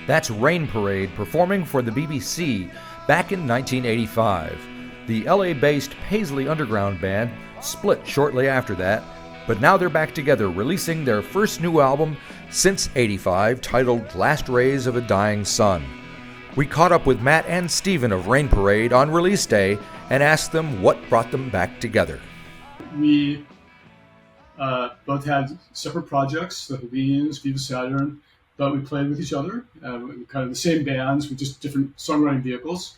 That's Rain Parade performing for the BBC back in 1985. The LA-based Paisley Underground band split shortly after that, but now they're back together releasing their first new album since '85 titled Last Rays of a Dying Sun. We caught up with Matt and Steven of Rain Parade on release day and asked them what brought them back together. We both had separate projects, the Helvenians, Viva Saturn, but we played with each other, kind of the same bands with just different songwriting vehicles.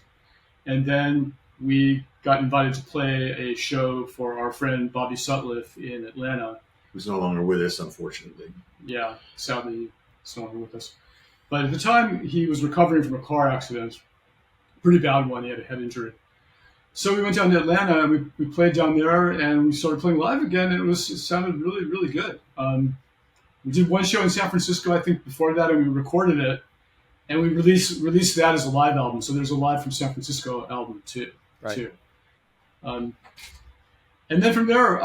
And then we got invited to play a show for our friend Bobby Sutliff in Atlanta. Who's no longer with us, unfortunately. Yeah, sadly, he's no longer with us. But at the time, he was recovering from a car accident, pretty bad one. He had a head injury. So we went down to Atlanta, and we played down there, and we started playing live again, and it sounded really, really good. We did one show in San Francisco, I think, before that, and we recorded it, and we released that as a live album. So there's a live from San Francisco album too. Right. And then from there,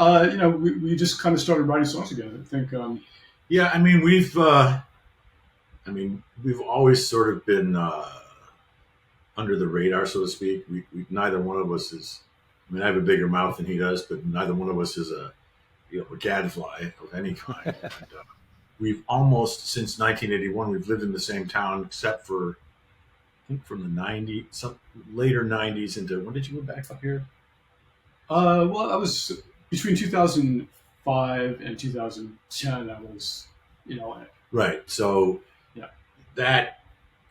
we just kind of started writing songs again. I think. Yeah, I mean, we've always sort of been under the radar, so to speak. We neither one of us is. I mean, I have a bigger mouth than he does, but neither one of us is a gadfly of any kind. And, we've almost since 1981 we've lived in the same town, except for I think from the '90s, some later '90s into when did you move back up here? Well, I was between 2005 and 2010. I was, Right. So yeah, that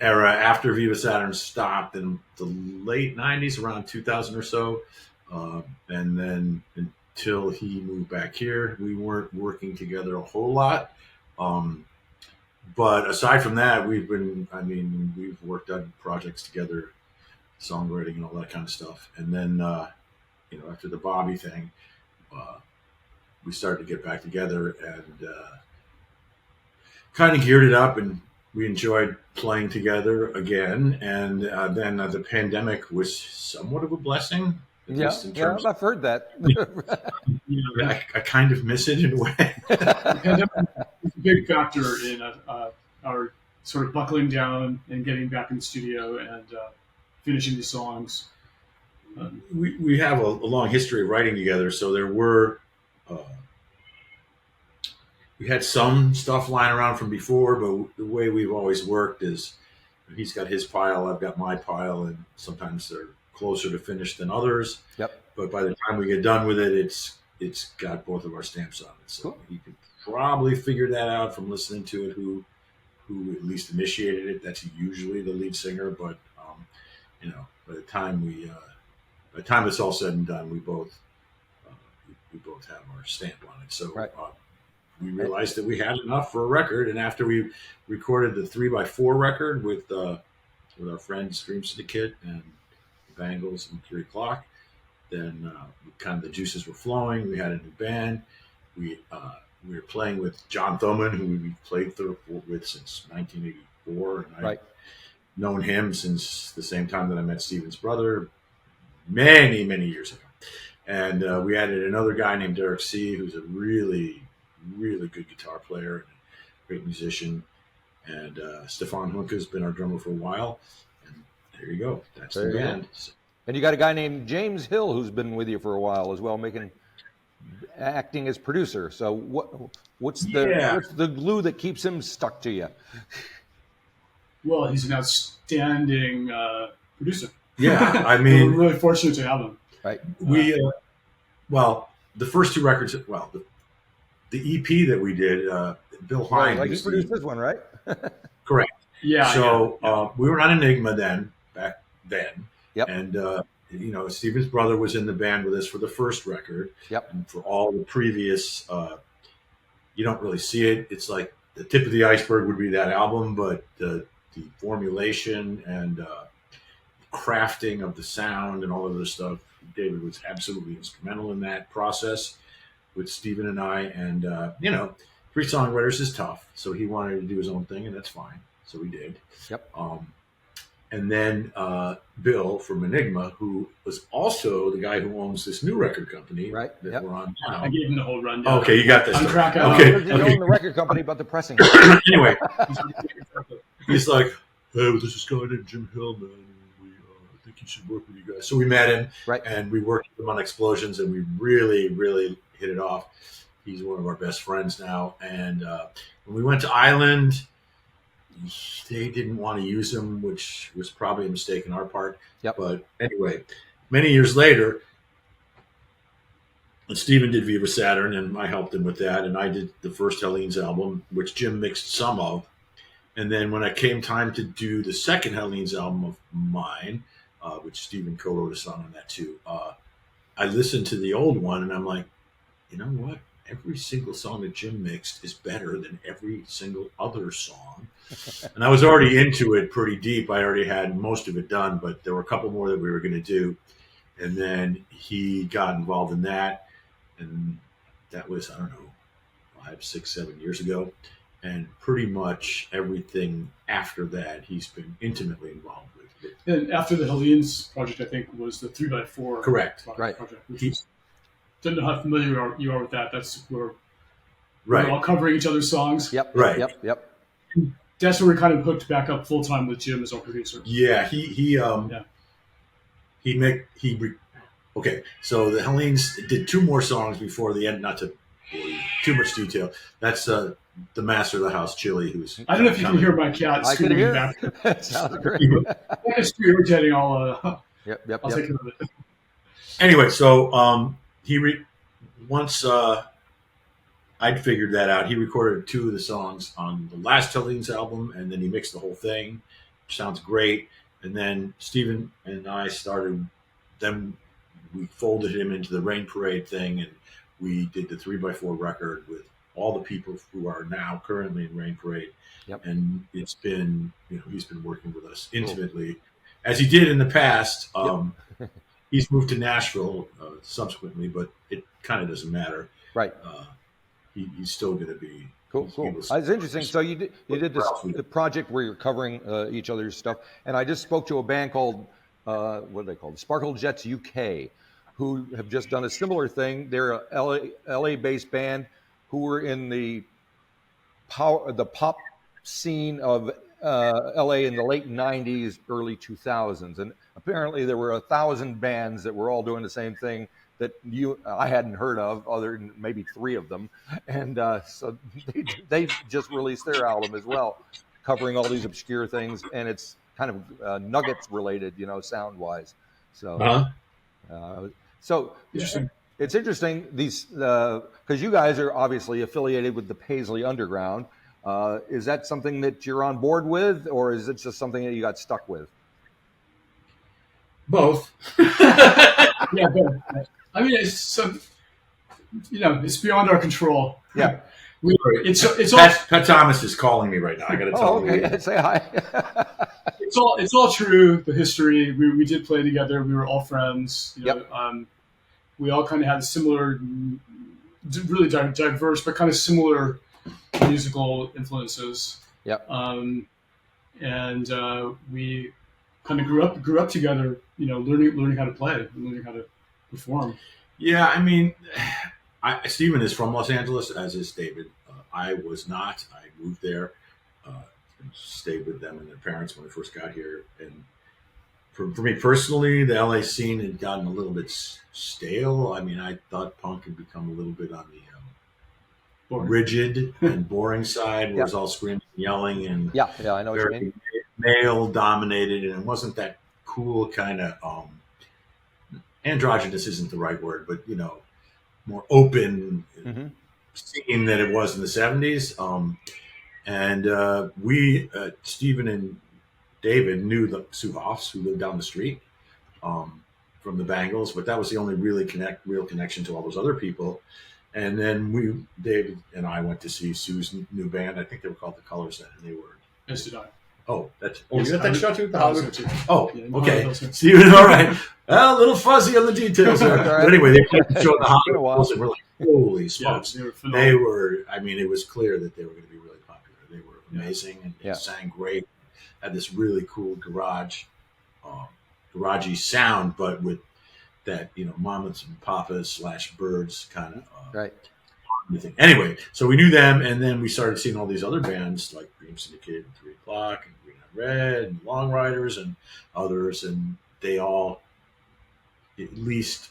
era after Viva Saturn stopped in the late '90s, around 2000 or so, and then until he moved back here, we weren't working together a whole lot. But aside from that, we've worked on projects together, songwriting and all that kind of stuff. And then, after the Bobby thing, we started to get back together and kind of geared it up, and we enjoyed playing together again. And then the pandemic was somewhat of a blessing. Yeah, I've heard that. I kind of miss it in a way. The pandemic was a big factor in our sort of buckling down and getting back in the studio and finishing the songs. We have a long history of writing together, so there were we had some stuff lying around from before, but the way we've always worked is he's got his pile, I've got my pile, and sometimes they're closer to finish than others. Yep. But by the time we get done with it, it's got both of our stamps on it. So cool. You can probably figure that out from listening to it. Who at least initiated it? That's usually the lead singer. But by the time it's all said and done, we both have our stamp on it. So right. We realized that we had enough for a record, and after we recorded the 3x4 record with our friends Dream Syndicate and Bangles and Mercury Clock, then kind of the juices were flowing. We had a new band. We were playing with John Thoman, who we played with since 1984, and I've known him since the same time that I met Steven's brother many, many years ago. And we added another guy named Derek C., who's a really, really good guitar player and a great musician. And Stefan Hunke's been our drummer for a while. And there you go. That's the band. And you got a guy named James Hill who's been with you for a while as well, acting as producer. So what's the glue that keeps him stuck to you? Well, he's an outstanding producer. Yeah, I mean, we're really fortunate to have him. Right. We the first two records. Well, the EP that we did, Bill Hine. He produced this one, right? Correct. Yeah. So we were on Enigma back then. Yep. And Steven's brother was in the band with us for the first record. Yep. And for all the previous, you don't really see it. It's like the tip of the iceberg would be that album, but the formulation and crafting of the sound and all of this stuff, David was absolutely instrumental in that process with Steven and I. And three songwriters is tough, so he wanted to do his own thing, and that's fine. So we did. Yep. And then Bill from Enigma, who was also the guy who owns this new record company that we're on now. I gave him the whole rundown. Okay, you got this. Okay. He owned the record company, but the pressing. Anyway, he's like, hey, well, this is a guy named Jim Hillman. We think he should work with you guys. So we met him, Right. and we worked with him on Explosions, and we really, really hit it off. He's one of our best friends now. And when we went to Island, they didn't want to use him, which was probably a mistake on our part. Yep. But anyway, many years later, Stephen did Viva Saturn, and I helped him with that. And I did the first Helene's album, which Jim mixed some of. And then when it came time to do the second Helene's album of mine, which Stephen co-wrote a song on that too, I listened to the old one, and I'm like, you know what? Every single song that Jim mixed is better than every single other song. And I was already into it pretty deep. I already had most of it done, but there were a couple more that we were going to do. And then he got involved in that. And that was, I don't know, 5, 6, 7 years ago. And pretty much everything after that, he's been intimately involved with. And after the Helene's project, I think, was the 3x4 Correct. project. Which don't know how familiar you are with that. That's where Right. we're all covering each other's songs. Yep. Right. Yep. That's where we kind of hooked back up full time with Jim as our producer. Yeah, okay. So the Helene's did 2 more songs before the end. Not to bore you, too much detail. That's the master of the house, Chili, who's. I don't know if you can hear my cat I can screaming hear back. it. Sounds great. It's irritating. I'll Yep. take care of it. Anyway, so once I'd figured that out, he recorded 2 of the songs on the last Helene's album, and then he mixed the whole thing, which sounds great. And then Stephen and I started. Then we folded him into the Rain Parade thing, and we did the 3x4 record with all the people who are now currently in Rain Parade. Yep. And it's been, he's been working with us intimately, as he did in the past. He's moved to Nashville subsequently, but it kind of doesn't matter. Right. He's still going to be Cool. It's interesting. So you did the project where you're covering each other's stuff, and I just spoke to a band called what are they called? Sparkle Jets UK, who have just done a similar thing. They're a LA-based band who were in the pop scene of LA in the late 90s, early 2000s, and apparently there were 1,000 bands that were all doing the same thing that I hadn't heard of, other than maybe 3 of them, and so they just released their album as well, covering all these obscure things, and it's kind of Nuggets related, sound wise. So, so Interesting. It's interesting these because you guys are obviously affiliated with the Paisley Underground. Is that something that you're on board with, or is it just something that you got stuck with? both. Yeah, but, I mean, it's it's beyond our control. Yeah. It's all Pat Thomas is calling me right now. I got to tell him. Okay. Say hi. it's all true. The history. We did play together. We were all friends. We all kind of had similar, really diverse, but kind of similar musical influences. Yep. And we kind of grew up together. Learning how to play, learning how to perform. Yeah, I mean, Stephen is from Los Angeles, as is David. I was not. I moved there, stayed with them and their parents when I first got here. And for me personally, the LA scene had gotten a little bit stale. I mean, I thought punk had become a little bit on the rigid and boring side, where it was all screaming and yelling and yeah, I know what you mean. Male dominated, and it wasn't that cool kind of androgynous isn't the right word, but more open scene that it was in the 70s. And we, Stephen and David, knew the Suhoffs who lived down the street from the Bangles, but that was the only real connection to all those other people. And then David and I went to see Sue's new band. I think they were called the Colors then, and they were. As did I. Oh, that's. Yes, you got that show too? The Hollywood too. Oh, Yeah, okay. Stephen, all right. A little fuzzy on the details there. But anyway, they played the show at the Hollywood, and we're like, holy smokes. Yeah, they were, I mean, it was clear that they were going to be really popular. They were amazing and they sang great. Had this really cool garagey sound, but with that, mamas and papas / birds kind of. Right. Thing. Anyway, so we knew them, and then we started seeing all these other bands like Dream Syndicate and 3 O'Clock and Green Red, and Long Riders, and others, and they all at least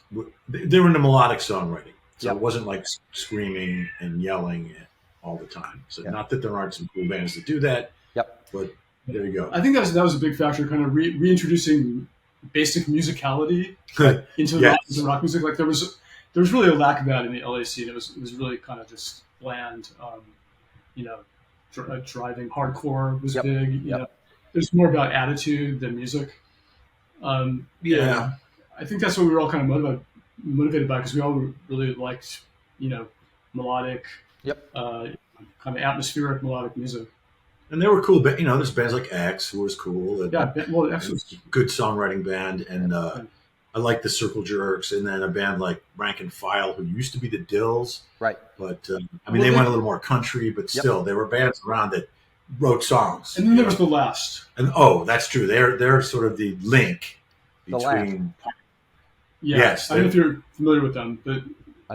they were into melodic songwriting. So Yep. it wasn't like screaming and yelling all the time. So not that there aren't some cool bands that do that. Yep. But there you go. I think that was a big factor, kind of reintroducing basic musicality into rock music. Like there was really a lack of that in the LA scene. It was really kind of just bland. Driving hardcore was big. You know, there's more about attitude than music. I think that's what we were all kind of motivated by, because we all really liked, melodic, kind of atmospheric melodic music. And they were cool, but there's bands like X, who was cool. And, X was good songwriting band, and I like the Circle Jerks, and then a band like Rank and File, who used to be the Dills, right? But they went a little more country, but still, there were bands around that wrote songs. And then there was The Last. And that's true. They're sort of the link between. Yes, I don't know if you're familiar with them, but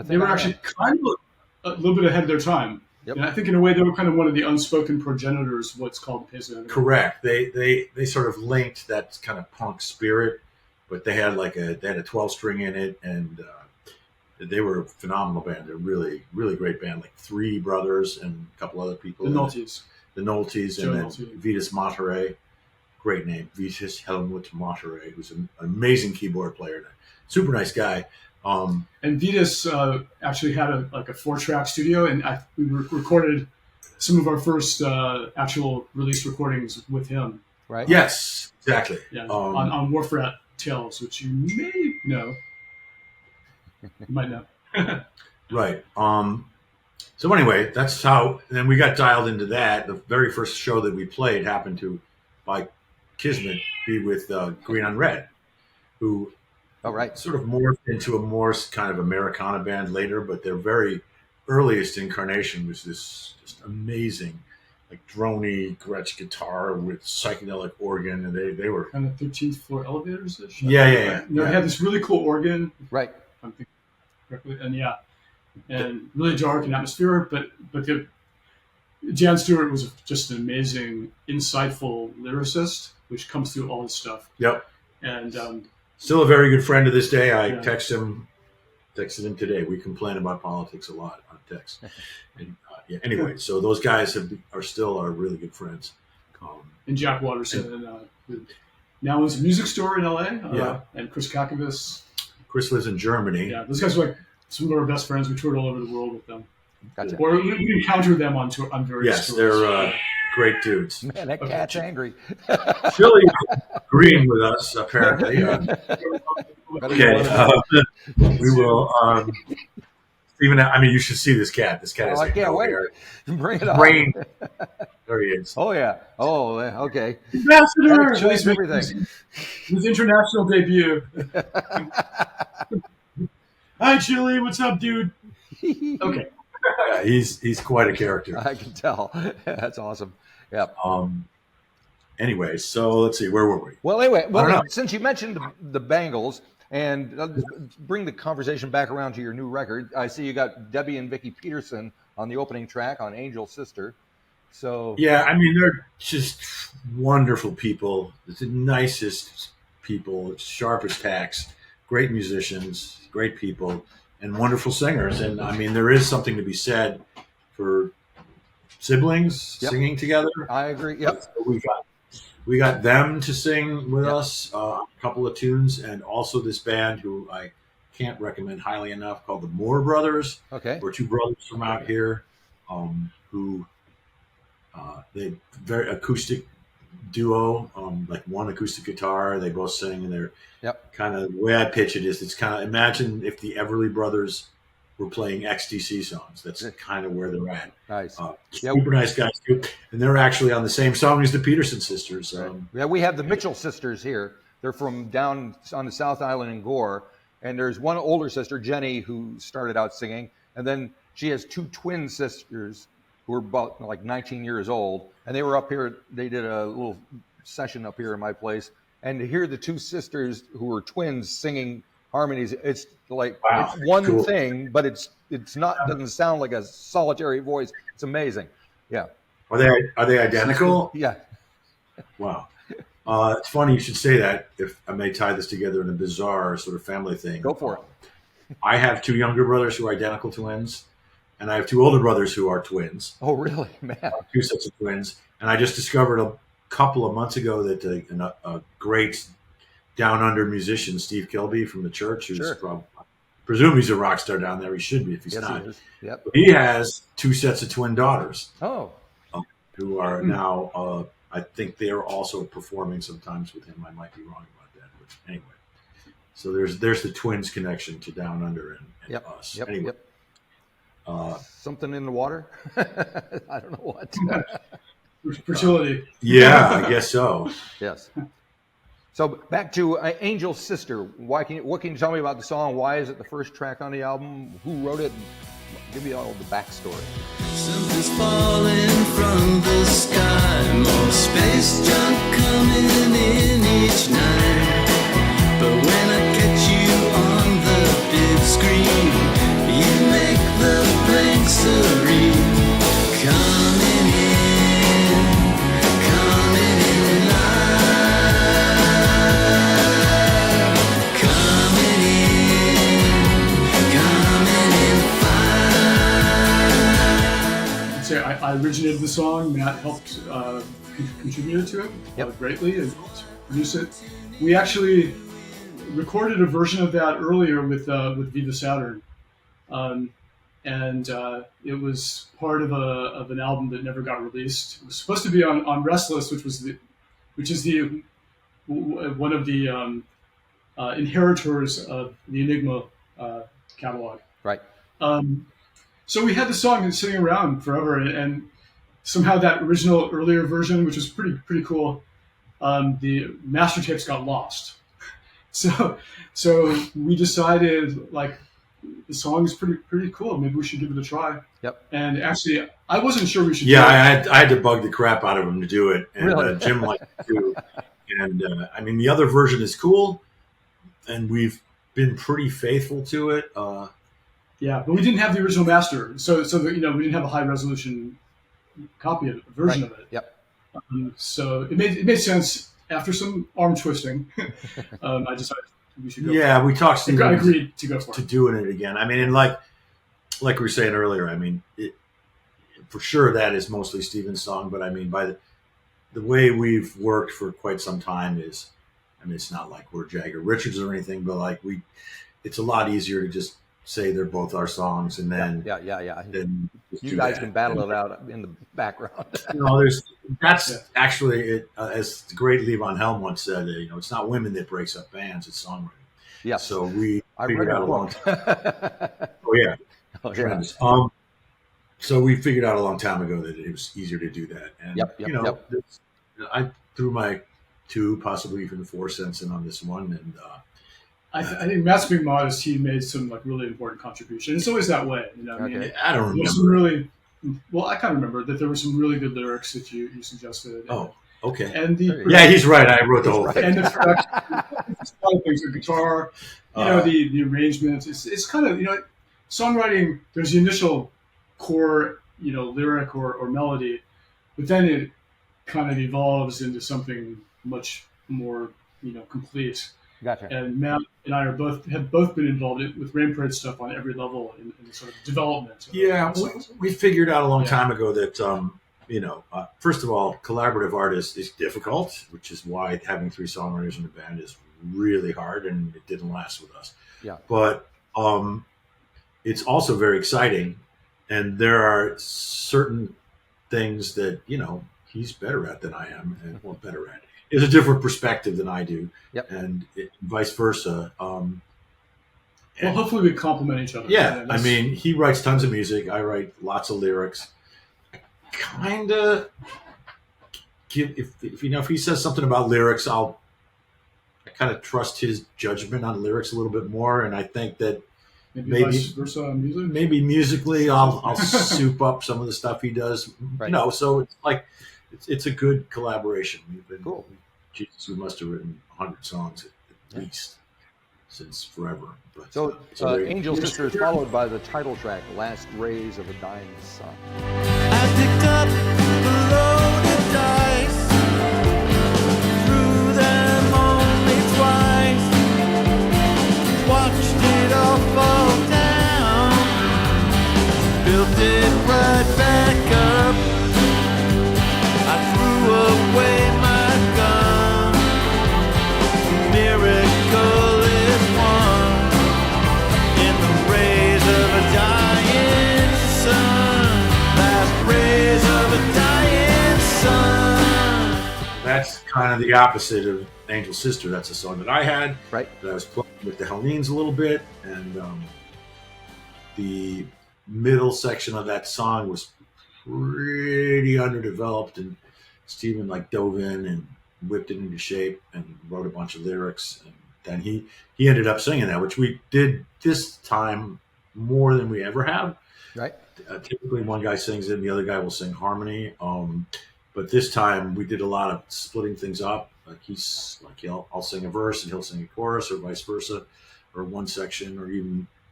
they were actually kind of a little bit ahead of their time. Yep. And I think in a way they were kind of one of the unspoken progenitors of what's called Paisley Underground. Correct. They sort of linked that kind of punk spirit, but they had a 12-string in it, and they were a phenomenal band. They're really, really great band. Like three brothers and a couple other people. The Noltes, and then Vitas Monterey. Great name, Vitas Helmut Monterey, who's an amazing keyboard player. Super nice guy. And Vitas actually had a 4-track studio, and we recorded some of our first actual release recordings with him. Right. Yes, exactly. Yeah. On Wharf Rat Tales, which you may know. You might know. Right. So anyway, that's how. And then we got dialed into that. The very first show that we played happened to, by kismet, be with Green on Red, who. Oh, right. Sort of morphed into a more kind of Americana band later, but their very earliest incarnation was this just amazing, like droney Gretsch guitar with psychedelic organ, and they were kind of 13th floor elevators. Yeah. They had this really cool organ, right? If I'm thinking correctly, and really dark and atmospheric. But Jan Stewart was just an amazing, insightful lyricist, which comes through all his stuff. Yep. And still a very good friend to this day. I texted him today. We complain about politics a lot on text. And, anyway, so those guys are still our really good friends. And Jack Watterson, who now owns a music store in LA. And Chris Kakavas. Chris lives in Germany. Yeah, those guys are like some of our best friends. We toured all over the world with them. Gotcha. Or we encountered them on various tours. Yes, they're great dudes. Man, that cat's angry. Chili agreeing with us, apparently. Okay, we will. Stephen, you should see this cat. This cat is. I can't wait. Bring it on. Brain. There he is. Oh yeah. Oh, okay. Ambassador. Chili's everything. His international debut. Hi, Chili. What's up, dude? Okay. Yeah, he's quite a character. I can tell. That's awesome. Yeah. Anyway, so let's see. Where were we? Well, since you mentioned the Bangles, and bring the conversation back around to your new record, I see you got Debbie and Vicky Peterson on the opening track on Angel Sister. So yeah, they're just wonderful people. It's the nicest people, sharpest tacks, great musicians, great people, and wonderful singers. And there is something to be said for siblings singing together. I agree. Yep. So we got them to sing with us a couple of tunes, and also this band who I can't recommend highly enough, called the Moore Brothers. Okay. We're two brothers from out here who they very acoustic duo, like one acoustic guitar. They both sing, and they're kind of the way I pitch it is it's kind of imagine if the Everly Brothers were playing XTC songs. That's kind of where they're at. Nice. Super nice guys too. And they're actually on the same song as the Peterson sisters. We have the Mitchell sisters here. They're from down on the South Island in Gore. And there's one older sister, Jenny, who started out singing. And then she has two twin sisters who are about 19 years old. And they were up here. They did a little session up here in my place. And to hear the two sisters who were twins singing harmonies, it's like it's one thing, but it's not, doesn't sound like a solitary voice. It's amazing. Yeah. Are they identical? Yeah. Wow. It's funny you should say that. If I may tie this together in a bizarre sort of family thing. Go for it. I have two younger brothers who are identical twins, and I have two older brothers who are twins. Oh, really, man? Two sets of twins. And I just discovered a couple of months ago that a great down under musician, Steve Kilby from the church, who's probably, I presume he's a rock star down there. He should be if he's not. He is. Yep. He has two sets of twin daughters. Oh. Who are now, I think they're also performing sometimes with him. I might be wrong about that. But anyway, so there's the twins connection to Down Under and us. Yep. Anyway. Yep. Something in the water? I don't know what. Fertility. Yeah, I guess so. Yes. So back to Angel's Sister. What can you tell me about the song? Why is it the first track on the album? Who wrote it? Give me all the backstory. Something's falling from the sky, more space junk coming in each night. But when I get you on the big screen, you make the blank serene. Coming in live, coming in fire. Say I originated the song. Matt helped contribute to it greatly and produce it. We actually recorded a version of that earlier with Viva Saturn, and it was part of an album that never got released. It was supposed to be on Restless, which is one of the inheritors of the Enigma catalog. Right. So we had the song sitting around forever, and somehow that original earlier version, which was pretty cool, the master tapes got lost. So we decided, like, the song is pretty cool. Maybe we should give it a try. Yep. And actually, I wasn't sure we should. Yeah, I had to bug the crap out of him to do it, and Really? Jim liked it too. And I mean, the other version is cool, and we've been pretty faithful to it. Yeah, but we didn't have the original master, so that, we didn't have a high resolution copy of it, version of it. Yep. So it made sense after some arm twisting. I decided we should go. Yeah, we talked Steve. I agreed to go for to it. doing it again. I mean, and like we were saying earlier, I mean, for sure that is mostly Steven's song, but I mean, by the way we've worked for quite some time is, I mean, it's not like we're Jagger Richards or anything, but like it's a lot easier to just say they're both our songs, and then Then just you do guys that. can battle it out in the background. That's actually it. As the great Levon Helm once said, it's not women that breaks up bands; it's songwriting. Yeah. So we I figured read out a a long book. time. Oh yeah. Oh, yeah. Tremendous. So we figured out a long time ago that it was easier to do that, and Yep. I threw my 2, possibly even 4 cents in on this one, and I think Matt's being modest. He made some really important contribution. It's always that way, I mean, Okay. I don't there's some remember. really well. I kind of remember that there were some really good lyrics that you suggested. Oh, okay. And Yeah, he's right. I wrote the whole thing. and the production, it's a lot of things. The guitar, the arrangements. It's kind of songwriting. There's the initial core, lyric or melody, but then it kind of evolves into something much more, complete. Gotcha. And Matt and I have both been involved with Rain Parade stuff on every level in the sort of development. Yeah, we figured out a long time ago that first of all, collaborative art is difficult, which is why having 3 songwriters in the band is really hard, and it didn't last with us. Yeah. But it's also very exciting, and there are certain things that he's better at than I am, and better at. Is a different perspective than I do, and vice versa. Well, hopefully we complement each other. Yeah, I mean, he writes tons of music. I write lots of lyrics. Kind of if he says something about lyrics, I kind of trust his judgment on lyrics a little bit more, and I think that maybe vice versa on music. Maybe musically, I'll soup up some of the stuff he does. Right. So it's like it's a good collaboration. We've been Cool. Jesus, we must have written 100 songs at least since forever. But, So very- Angel's Sister is followed by the title track, Last Rays of a Dying Sun. I picked up the loaded dice. kind of the opposite of Angel Sister. That's a song that I had, Right. that I was playing with the Hellenes a little bit, and the middle section of that song was pretty underdeveloped, and Stephen like dove in and whipped it into shape and wrote a bunch of lyrics, and then he ended up singing that, which we did this time more than we ever have. Right. Typically, one guy sings it, and the other guy will sing harmony. But this time, we did a lot of splitting things up. Like I'll sing a verse and he'll sing a chorus, or vice versa, or one section, or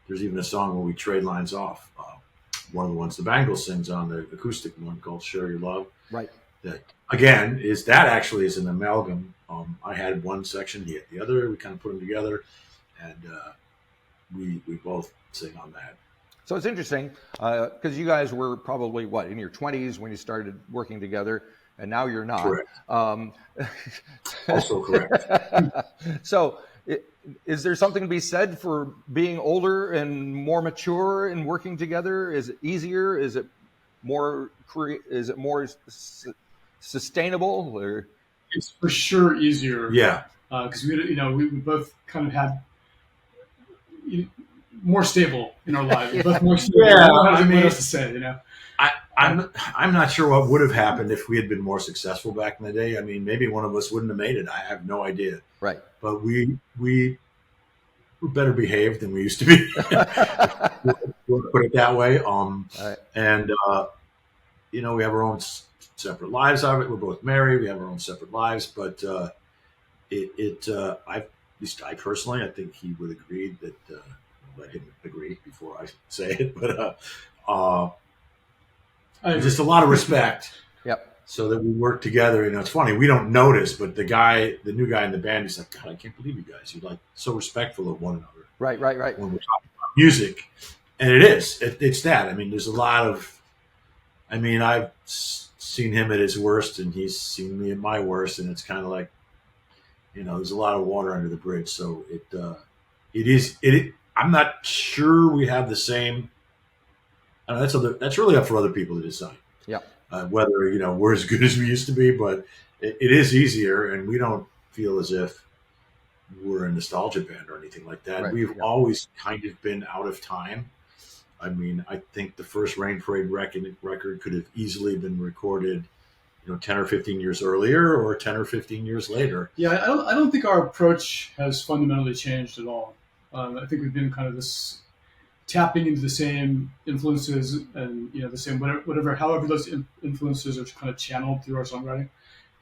there's even a song where we trade lines off. One of the ones the Bangles sings on, the acoustic one called "Share Your Love." Right. That again actually is an amalgam. I had one section, he had the other. We kind of put them together, and we both sing on that. So it's interesting because you guys were probably in your 20s when you started working together, and now you're not. Correct. Also correct. So is there something to be said for being older and more mature and working together? Is it easier? Is it more sustainable? Or? It's for sure easier. Yeah. Because we both kind of had more stable in our lives. We're both more stable. Yeah, I mean, what else to say? I'm not sure what would have happened if we had been more successful back in the day. I mean, maybe one of us wouldn't have made it. I have no idea. Right. But we were better behaved than we used to be. We'll put it that way. Right. And we have our own separate lives of it. We're both married. We have our own separate lives. But at least I personally, I think he would agree that. Let him agree before I say it, but just a lot of respect. Yep. So that we work together. It's funny, we don't notice, but the new guy in the band, he's like, God, I can't believe you guys. You're like so respectful of one another. Right. When we're talking about music, and it is. It's that. I mean, there's a lot of. I mean, I've seen him at his worst, and he's seen me at my worst, and it's kind of like, there's a lot of water under the bridge. So it is. I'm not sure we have the same. I don't know, that's really up for other people to decide. Yeah. Whether we're as good as we used to be, but it is easier, and we don't feel as if we're a nostalgia band or anything like that. Right. We've always kind of been out of time. I mean, I think the first Rain Parade record could have easily been recorded, 10 or 15 years earlier, or 10 or 15 years later. Yeah, I don't think our approach has fundamentally changed at all. I think we've been kind of this tapping into the same influences and the same however those influences are kind of channeled through our songwriting.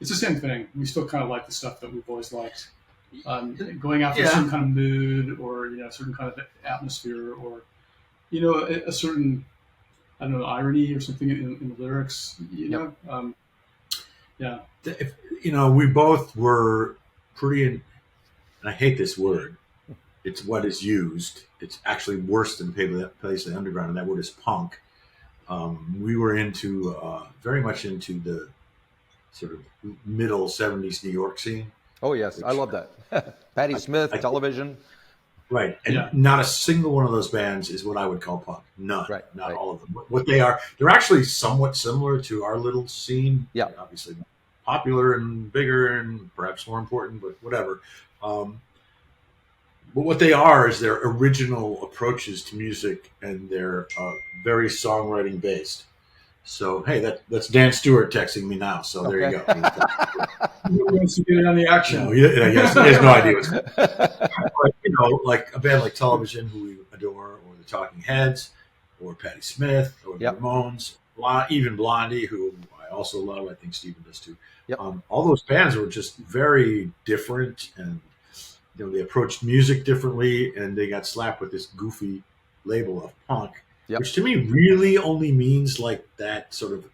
It's the same thing. We still kind of like the stuff that we've always liked. Going after a certain kind of mood, or a certain kind of atmosphere, or a certain irony or something in the lyrics. Yeah. We both were pretty. And I hate this word. It's what is used. It's actually worse than Paisley Underground, and that word is punk. We were very much into the sort of middle 70s New York scene. Oh, yes. I love that. Patti Smith, Television. Right. And not a single one of those bands is what I would call punk. None. Right. Not all of them. What they are, they're actually somewhat similar to our little scene. Yeah. Obviously popular and bigger and perhaps more important, but whatever. But what they are is their original approaches to music, and they're very songwriting based. So, hey, that's Dan Stewart texting me now. So there you go. He wants to get in on the action. No, he has no idea what's going on. But, like a band like Television, who we adore, or the Talking Heads, or Patti Smith, or the Ramones, even Blondie, who I also love. I think Stephen does too. Yep. All those bands were just very different, and they approached music differently, and they got slapped with this goofy label of punk, which to me really only means like that sort of,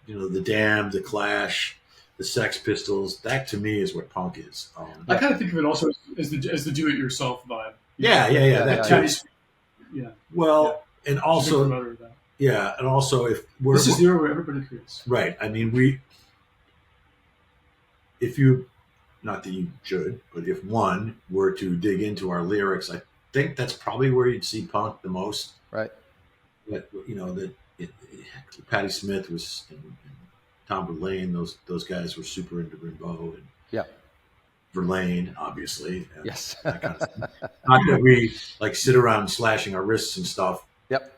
the Damned, the Clash, the Sex Pistols. That to me is what punk is. I kind of think of it also as the do-it-yourself vibe. Yeah, that too. Yeah. Well, and also, and also if we're this is the era where everybody creates. Right. I mean, if you. Not that you should, but if one were to dig into our lyrics, I think that's probably where you'd see punk the most. Right. But Patti Smith was, and Tom Verlaine, those guys were super into Rimbaud, and Yeah. Verlaine, obviously. And Yes. that kind of thing. Not that we like sit around slashing our wrists and stuff. Yep.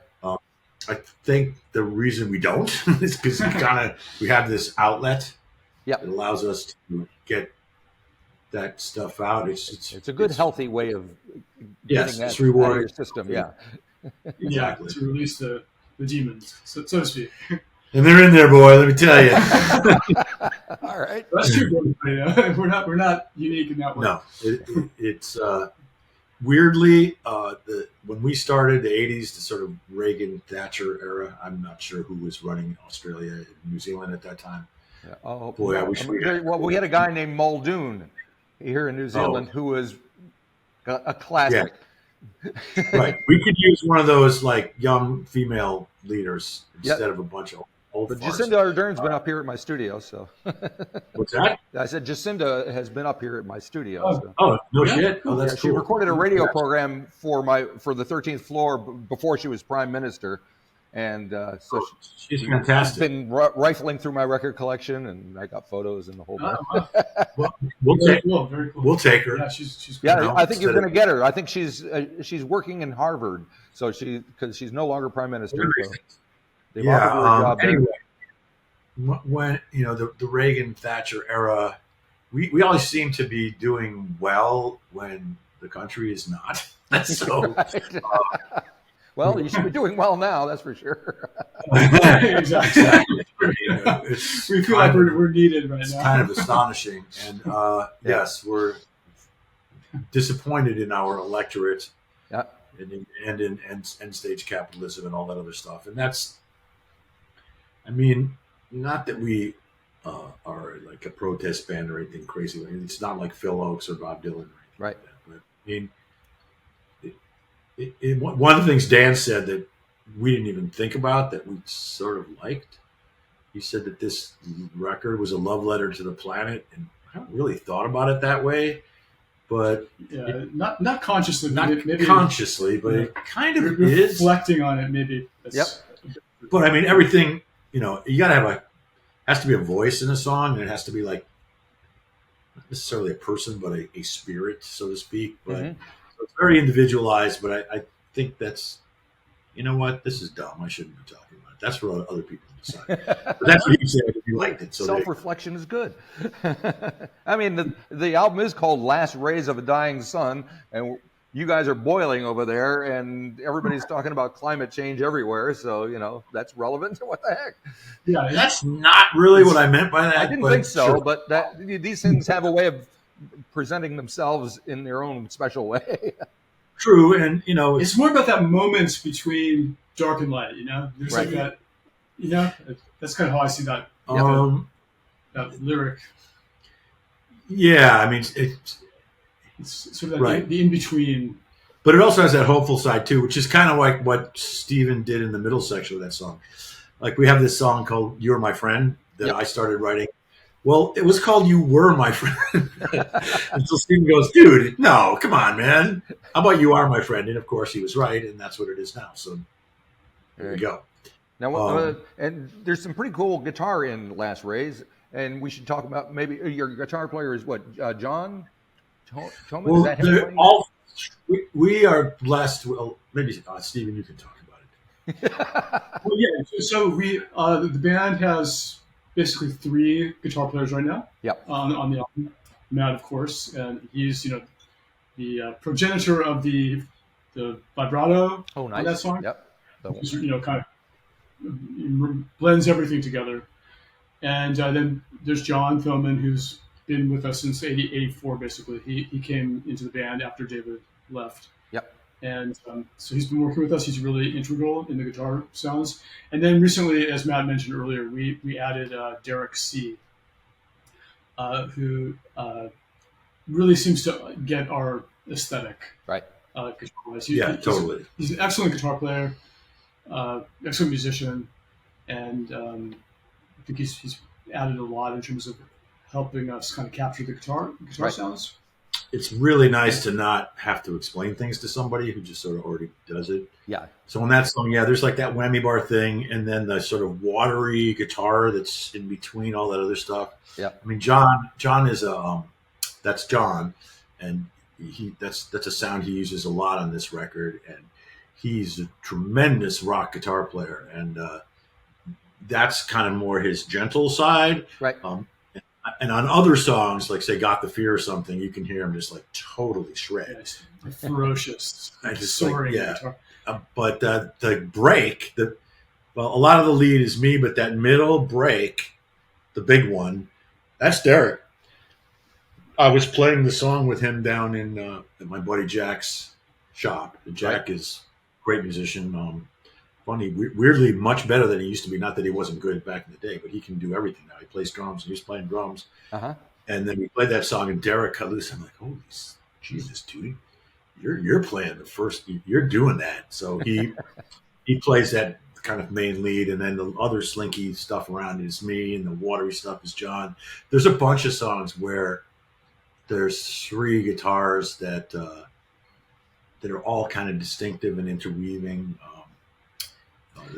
I think the reason we don't is because we have this outlet Yep. that allows us to get that stuff out. It's a good, healthy way of yes, getting that it's out of rewarding. your system. Yeah. Exactly. To release the demons, so to speak. And they're in there, boy. Let me tell you. All right. That's true. We're not unique in that way. No, it's weirdly when we started the '80s, the sort of Reagan Thatcher era. I'm not sure who was running Australia and New Zealand at that time. Yeah. Oh boy, I wish we had. Well, we had a guy named Muldoon here in New Zealand who was a classic. Yeah. Right. We could use one of those like young female leaders instead of a bunch of old. But farts. Jacinda Ardern's been up here at my studio, so. What's that? I said Jacinda has been up here at my studio. So. Oh no shit! Oh, that's She cool. recorded a radio program for the 13th floor before she was prime minister, and so she's fantastic. She's been rifling through my record collection, and I got photos and the whole bit. Well, very cool. We'll take her. Yeah, she's yeah. I think you're going to get her. I think she's working in Harvard, so because she's no longer prime minister. So they've offered her a job anyway, when the Reagan Thatcher era, we always seem to be doing well when the country is not. So. Right. Well, you should be doing well now, that's for sure. Exactly. We feel like we're needed right now. It's kind of astonishing. And yes, we're disappointed in our electorate and in end stage capitalism and all that other stuff. And that's, I mean, not that we are like a protest band or anything crazy. It's not like Phil Oakes or Bob Dylan or anything like that. But I mean, one of the things Dan said that we didn't even think about that we sort of liked, he said that this record was a love letter to the planet, and I haven't really thought about it that way, but not consciously, maybe consciously, but it kind of is reflecting on it. Maybe. But I mean, everything you gotta have has to be a voice in a song, and it has to be like not necessarily a person, but a spirit, so to speak, but. Mm-hmm. So it's very individualized, but I think that's, this is dumb. I shouldn't be talking about it. That's for other people to decide. But that's what he said if you liked it. So self-reflection is good. I mean, the album is called Last Rays of a Dying Sun, and you guys are boiling over there, and everybody's talking about climate change everywhere, so, that's relevant. What the heck? Yeah, that's not really what I meant by that. I didn't think so, sure. But these things have a way of presenting themselves in their own special way. True, and it's more about that moment between dark and light. There's like that. That's kind of how I see that. That lyric. Yeah, I mean, it's sort of that the in between. But it also has that hopeful side too, which is kind of like what Steven did in the middle section of that song. Like we have this song called "You're My Friend" that I started writing. Well, it was called "You Were My Friend." And so Steven goes, dude, no, come on, man. How about "You Are My Friend"? And of course he was right, and that's what it is now. So there we go. Now, and there's some pretty cool guitar in Last Rays, and we should talk about maybe your guitar player is what, John? Toman? Well, is that him we are blessed. Well, maybe Steven, you can talk about it. Well, yeah. So we the band has basically 3 guitar players right now. Yep. On the album, Matt, of course, and he's the progenitor of the vibrato on that song. Yep. He's, kind of blends everything together. And then there's John Hillman, who's been with us since 84, basically. He came into the band after David left. Yep. And so he's been working with us. He's really integral in the guitar sounds. And then recently, as Matt mentioned earlier, we added Derek C., who really seems to get our aesthetic. Right. Totally. He's an excellent guitar player, excellent musician, and I think he's added a lot in terms of helping us kind of capture the guitar sounds. it's really nice to not have to explain things to somebody who just sort of already does it. Yeah. So in that song, there's like that whammy bar thing, and then the sort of watery guitar that's in between all that other stuff. Yeah. I mean, John is that's John, and that's a sound he uses a lot on this record, and he's a tremendous rock guitar player, and that's kind of more his gentle side. Right. And on other songs, like say "Got the Fear" or something, you can hear him just like totally shred. Yes. Ferocious, Just soaring like, yeah. guitar. But the break, a lot of the lead is me, but that middle break, the big one, that's Derek. I was playing the song with him down in at my buddy Jack's shop. Jack is a great musician. Funny, weirdly much better than he used to be. Not that he wasn't good back in the day, but he can do everything now. He plays drums, and he's playing drums. Uh-huh. And then we played that song, and Derek cut loose. I'm like, holy Jesus, dude, you're playing the first. You're doing that. So he plays that kind of main lead, and then the other slinky stuff around it is me, and the watery stuff is John. There's a bunch of songs where there's three guitars that are all kind of distinctive and interweaving.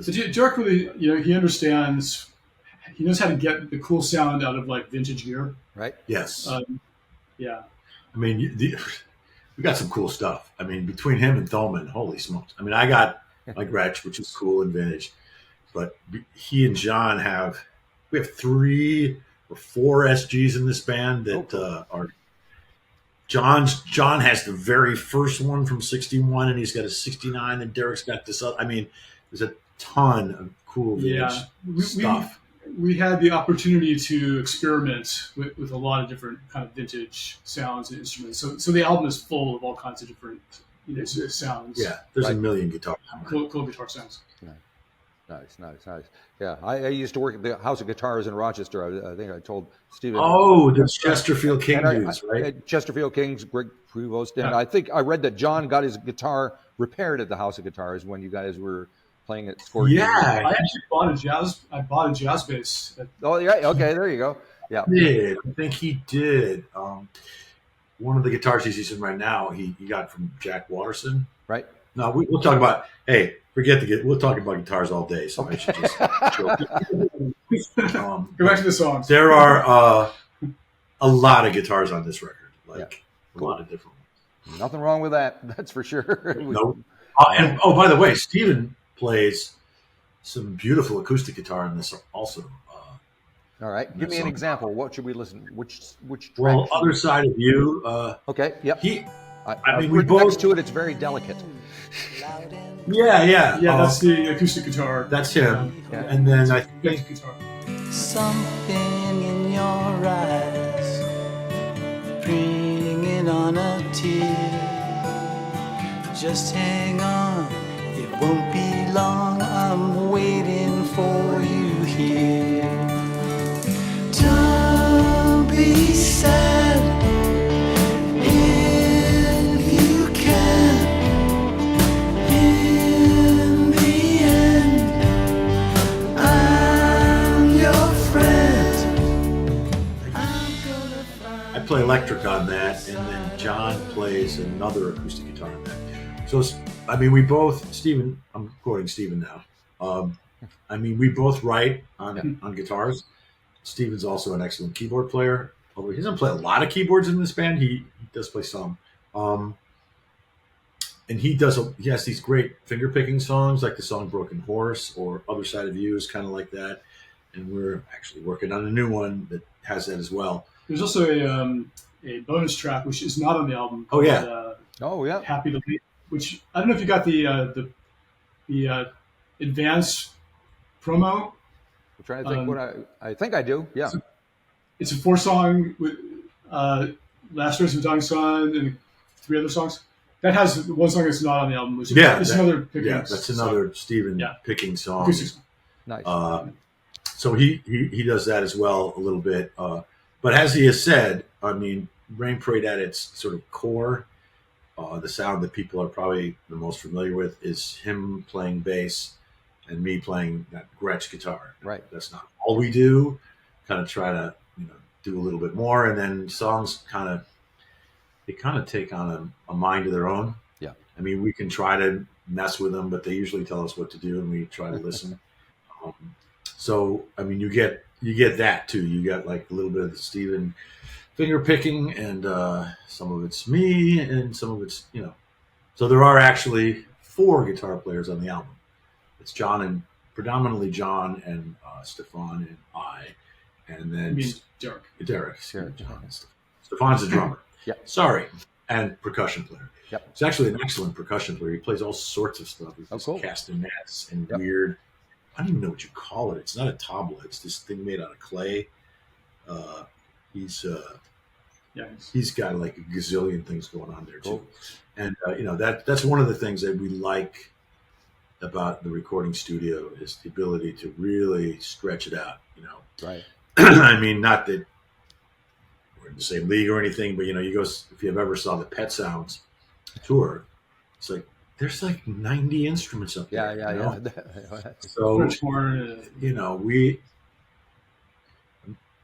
So Derek really, he understands. He knows how to get the cool sound out of like vintage gear. Right. Yes. Yeah. I mean, we got some cool stuff. I mean, between him and Thoman, holy smokes! I mean, I got my Gretsch, which is cool and vintage, but he and John we have 3 or 4 SGs in this band that are. John has the very first one from '61, and he's got a '69, and Derek's got this other. I mean, there's a ton of cool vintage stuff. We had the opportunity to experiment with a lot of different kind of vintage sounds and instruments. So the album is full of all kinds of different sounds. Yeah, there's a million guitars. Cool guitar sounds. Nice. Yeah, I used to work at the House of Guitars in Rochester. I think I told Stephen. Oh, the Chesterfield King dudes, right? Chesterfield Kings, Greg Prevost. And I think I read that John got his guitar repaired at the House of Guitars when you guys were playing at Scorpion. Yeah, I actually bought a jazz bass. Oh, yeah. Okay, there you go. Yeah. I think he did. One of the guitars he's using right now, he got from Jack Watterson. Right. No, we'll talk about. Hey, we'll talk about guitars all day. So I should just chill. Go back to the songs. There are a lot of guitars on this record, a lot of different ones. Nothing wrong with that. That's for sure. No. And by the way, Stephen plays some beautiful acoustic guitar in this also. All right, give me an example. What should we listen? Which track? Well, Other Side of You. Okay. Yep. I mean, we both next to it. It's very delicate. Yeah. That's the acoustic guitar. That's him. Yeah. And then I think guitar. Something in your eyes, bringing on a tear. Just hang on, it won't be long. I'm waiting for you here. Don't be sad if you can. In the end, I'm your friend. I play electric on that, and then John plays another acoustic guitar on that. So, I mean, we both, Stephen, I'm quoting Stephen now. I mean, we both write on guitars. Stephen's also an excellent keyboard player. Although he doesn't play a lot of keyboards in this band, he does play some. And he has these great finger picking songs, like the song "Broken Horse" or "Other Side of You" is kind of like that. And we're actually working on a new one that has that as well. There's also a bonus track which is not on the album. Oh yeah. Called, "Happy to Leave," which I don't know if you got the advance promo. I'm trying to think I think I do. Yeah. It's a 4-song with "Last Rays of a Dying Sun" and 3 other songs. That has one song that's not on the album. Which another picking that's another Stephen picking song. Nice. So he does that as well a little bit. But as he has said, I mean, Rain Parade at its sort of core, the sound that people are probably the most familiar with is him playing bass and me playing that Gretsch guitar. Right. That's not all we do. Kind of try to do a little bit more, and then songs kind of they kind of take on a mind of their own. Yeah. I mean, we can try to mess with them, but they usually tell us what to do, and we try to listen. So, I mean, you get that too. You get like a little bit of Steven finger picking, and some of it's me, and some of it's, you know. So there are actually 4 guitar players on the album. It's predominantly John and Stefan and I, and then Derek. Stefan's a drummer. Yep. Sorry, and percussion player. Yep. He's actually an excellent percussion player. He plays all sorts of stuff. He's cool. castanets and weird. I don't even know what you call it. It's not a tabla. It's this thing made out of clay. He's got like a gazillion things going on there too. And you know, that's one of the things that we like about the recording studio is the ability to really stretch it out. You know, right? I mean, not that we're in the same league or anything, but you know, if you ever saw the Pet Sounds tour, it's like there's like 90 instruments up there. Yeah. So you know, we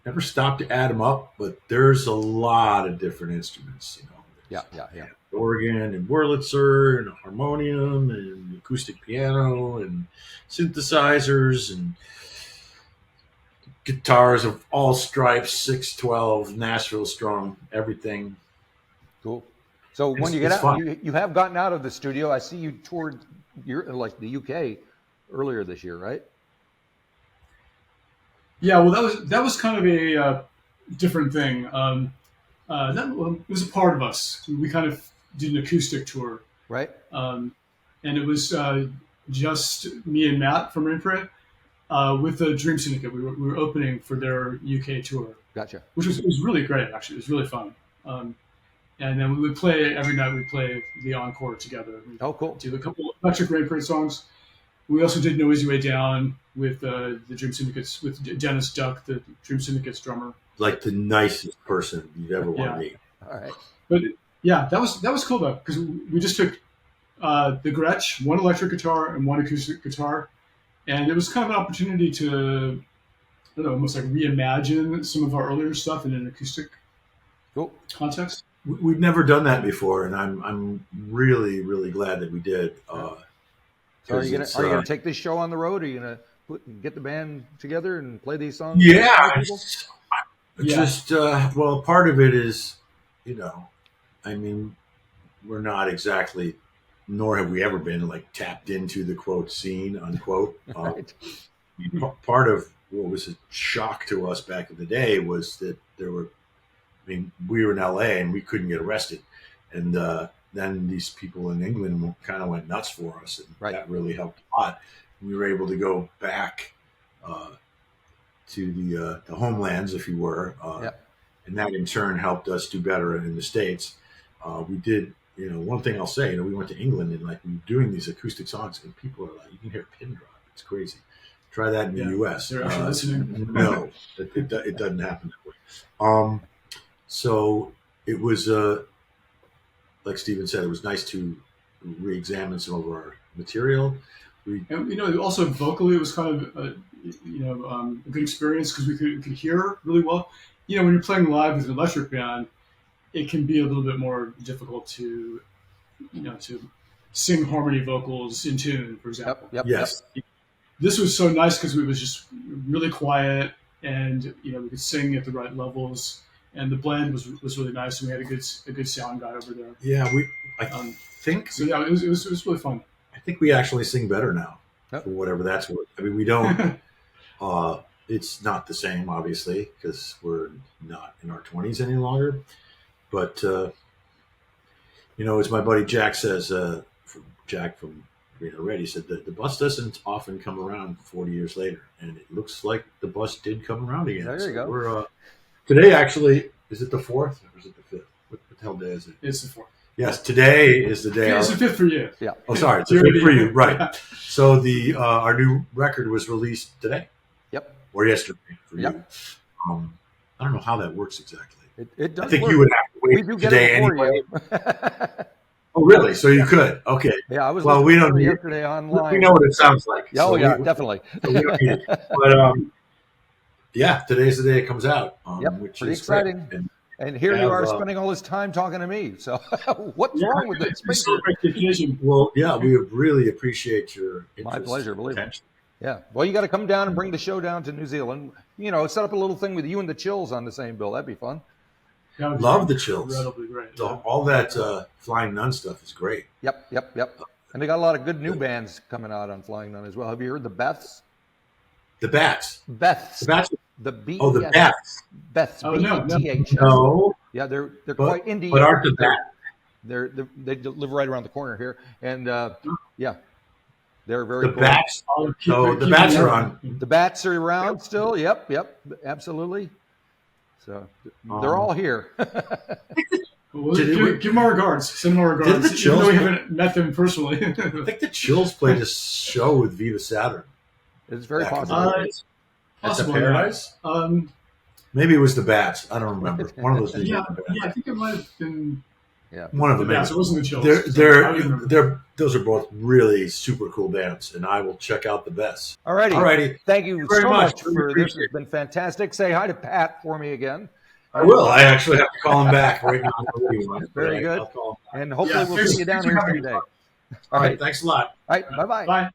never stopped to add them up, but there's a lot of different instruments. You know, yeah. Organ and Wurlitzer and a harmonium and acoustic piano and synthesizers and guitars of all stripes, 612, Nashville strung, everything. Cool. So when you get out, you have gotten out of the studio. I see you toured the UK earlier this year, right? Yeah, well, that was kind of a different thing. That was a part of us. We kind of did an acoustic tour, right? And it was just me and Matt from Imprint with the Dream Syndicate. We were opening for their UK tour. Gotcha. Which was really great, actually. It was really fun. And then we would play every night. We'd play the encore together. Cool. Do a couple of Electric Rainprint songs. We also did Noisy Way Down with the Dream Syndicates, with Dennis Duck, the Dream Syndicates drummer. Like the nicest person you'd ever want to meet. All right. But yeah, that was cool though, because we just took the Gretsch, one electric guitar and one acoustic guitar, and it was kind of an opportunity to, I don't know, almost like reimagine some of our earlier stuff in an acoustic context. We've never done that before, and I'm really, really glad that we did. So are you gonna take this show on the road? Are you gonna get the band together and play these songs? Yeah, well, part of it is, you know, I mean, we're not exactly, nor have we ever been like tapped into the quote scene unquote. Right. Part of what was a shock to us back in the day was that we were in LA and we couldn't get arrested, and then these people in England kind of went nuts for us, and that really helped a lot. We were able to go back to the homelands, if you were, and that in turn helped us do better in the States. We did, you know, one thing I'll say, you know, we went to England and like we were doing these acoustic songs, and people are like, you can hear a pin drop. It's crazy. Try that in the U.S. They're actually listening. No, it doesn't happen that way. So it was, like Steven said, it was nice to re-examine some of our material. And, you know, also vocally, it was kind of, a good experience because we could hear really well. You know, when you're playing live with an electric band, it can be a little bit more difficult to sing harmony vocals in tune, for example. Yes. This was so nice because it was just really quiet, and you know, we could sing at the right levels, and the blend was really nice, and we had a good sound guy over there. Yeah, I think so. Yeah, it was really fun. I think we actually sing better now, for whatever that's worth. I mean, we don't. It's not the same, obviously, because we're not in our 20s any longer. But you know, as my buddy Jack says, Jack from Reno Red, he said that the bus doesn't often come around 40 years later, and it looks like the bus did come around again. There you go. We're today actually. Is it the 4th or is it the 5th? What the hell day is it? It's the 4th. Yes, today is the day. It's the 5th for you. Yeah. Oh, sorry, it's the 5th for you. Right. So our new record was released today. Yep. Or yesterday for you. Yep. I don't know how that works exactly. It does. I think work. you would have to wait we do today get it for anyway. you. Oh, really? So you could? Okay. Yeah, I was. Well, we don't need yesterday online. We know what it sounds like. Oh, yeah, definitely. So we don't need it. But yeah, today's the day it comes out. Yep. Which pretty is exciting. Great. And And here you have, are spending all this time talking to me. So what's Yeah, wrong with this? we celebrate the occasion. Well, yeah, we really appreciate your interest. My pleasure, believe me. attention. Yeah. Well, you got to come down and bring the show down to New Zealand. You know, set up a little thing with you and the Chills on the same bill. That'd be fun. That would be Love the Chills. incredibly great. All that Flying Nun stuff is great. Yep. And they got a lot of good new bands coming out on Flying Nun as well. Have you heard the Beths? The Bats. Beths. The Bats. The B. Oh, the Bats. Beths. Oh, no, BETHS. No, Yeah, they're quite indie. but aren't the Bats? They live right around the corner here, and yeah, they're very The cool. Bats. No, the Bats are on. The Bats are around still. Yep, absolutely. So they're all here. Well, Did give them our regards. Send them our regards. Did the Even Chills though we play- haven't met them personally. I think the Chills played a show with Viva Saturn. It's very Back in the possible. days. At the Possible, Paradise? Maybe it was the Bats. I don't remember. One of those things. Yeah, I think it might have been Yeah. One of the them. Bats. It wasn't the Chills. Those are both really super cool bands, and I will check out the best. Alrighty. Thank you very so much. much Really for this. appreciate It's been fantastic. Say hi to Pat for me again. I will. I actually have to call him back right now. Very good. I'll call him back. And hopefully Yeah, we'll see you down thanks here for having someday. All right. Thanks a lot. All right. Bye-bye. Bye.